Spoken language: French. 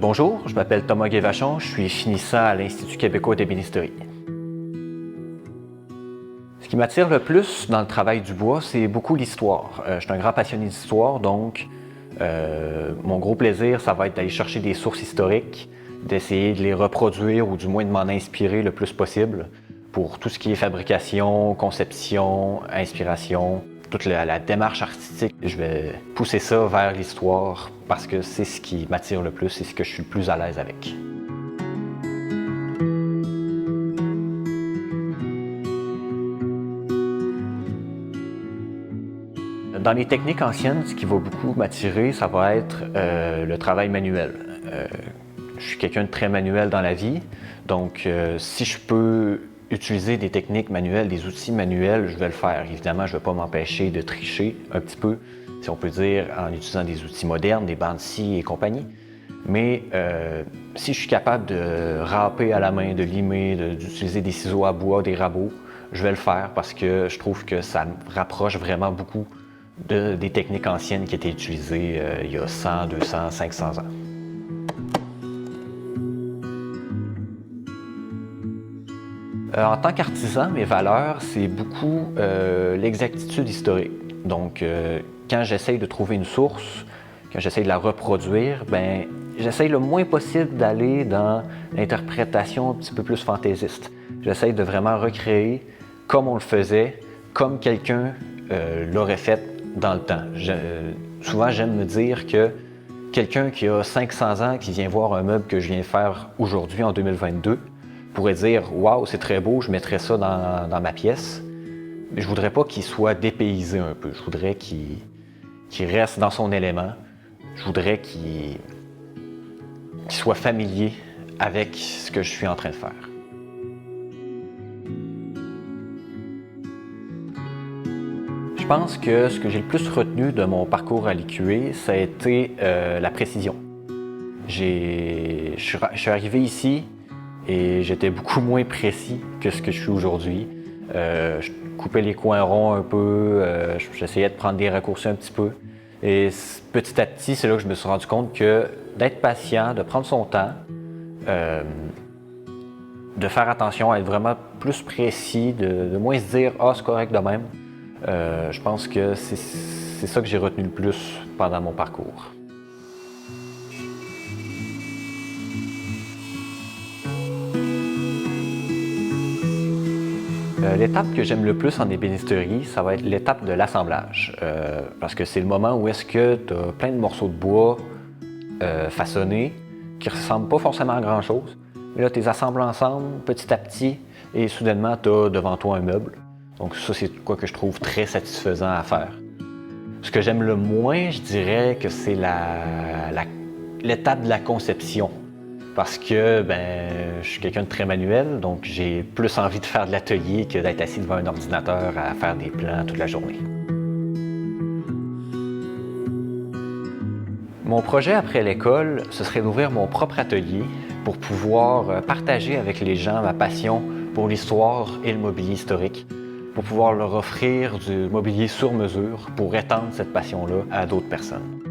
Bonjour, je m'appelle Thomas Guévachon, je suis finissant à l'Institut québécois d'ébénisterie. Ce qui m'attire le plus dans le travail du bois, c'est beaucoup l'histoire. Je suis un grand passionné d'histoire, donc mon gros plaisir, ça va être d'aller chercher des sources historiques, d'essayer de les reproduire ou du moins de m'en inspirer le plus possible pour tout ce qui est fabrication, conception, inspiration, toute la démarche artistique. Je vais pousser ça vers l'histoire parce que c'est ce qui m'attire le plus et ce que je suis le plus à l'aise avec. Dans les techniques anciennes, ce qui va beaucoup m'attirer, ça va être le travail manuel. Je suis quelqu'un de très manuel dans la vie, donc si je peux utiliser des techniques manuelles, des outils manuels, je vais le faire. Évidemment, je ne vais pas m'empêcher de tricher un petit peu, si on peut dire, en utilisant des outils modernes, des bandes scie et compagnie. Mais si je suis capable de râper à la main, de limer, d'utiliser des ciseaux à bois, des rabots, je vais le faire parce que je trouve que ça me rapproche vraiment beaucoup des techniques anciennes qui étaient utilisées il y a 100, 200, 500 ans. En tant qu'artisan, mes valeurs, c'est beaucoup l'exactitude historique. Donc, quand j'essaye de trouver une source, quand j'essaye de la reproduire, ben, j'essaye le moins possible d'aller dans l'interprétation un petit peu plus fantaisiste. J'essaye de vraiment recréer comme on le faisait, comme quelqu'un l'aurait fait dans le temps. Souvent, j'aime me dire que quelqu'un qui a 500 ans, qui vient voir un meuble que je viens faire aujourd'hui, en 2022, pourrait dire « Wow, c'est très beau, je mettrais ça dans ma pièce ». Mais je voudrais pas qu'il soit dépaysé un peu. Je voudrais qu'il reste dans son élément. Je voudrais qu'il soit familier avec ce que je suis en train de faire. Je pense que ce que j'ai le plus retenu de mon parcours à l'IQE, ça a été la précision. Je suis arrivé ici et j'étais beaucoup moins précis que ce que je suis aujourd'hui. Je coupais les coins ronds un peu, j'essayais de prendre des raccourcis un petit peu. Et petit à petit, c'est là que je me suis rendu compte que d'être patient, de prendre son temps, de faire attention, à être vraiment plus précis, de moins se dire « Ah, c'est correct de même ». Je pense que c'est ça que j'ai retenu le plus pendant mon parcours. L'étape que j'aime le plus en ébénisterie, ça va être l'étape de l'assemblage. Parce que c'est le moment où est-ce que tu as plein de morceaux de bois façonnés qui ne ressemblent pas forcément à grand-chose. Mais là, tu les assembles ensemble petit à petit et soudainement, tu as devant toi un meuble. Donc ça, c'est quoi que je trouve très satisfaisant à faire. Ce que j'aime le moins, je dirais que c'est l'étape de la conception. Parce que je suis quelqu'un de très manuel, donc j'ai plus envie de faire de l'atelier que d'être assis devant un ordinateur à faire des plans toute la journée. Mon projet après l'école, ce serait d'ouvrir mon propre atelier pour pouvoir partager avec les gens ma passion pour l'histoire et le mobilier historique, pour pouvoir leur offrir du mobilier sur mesure pour étendre cette passion-là à d'autres personnes.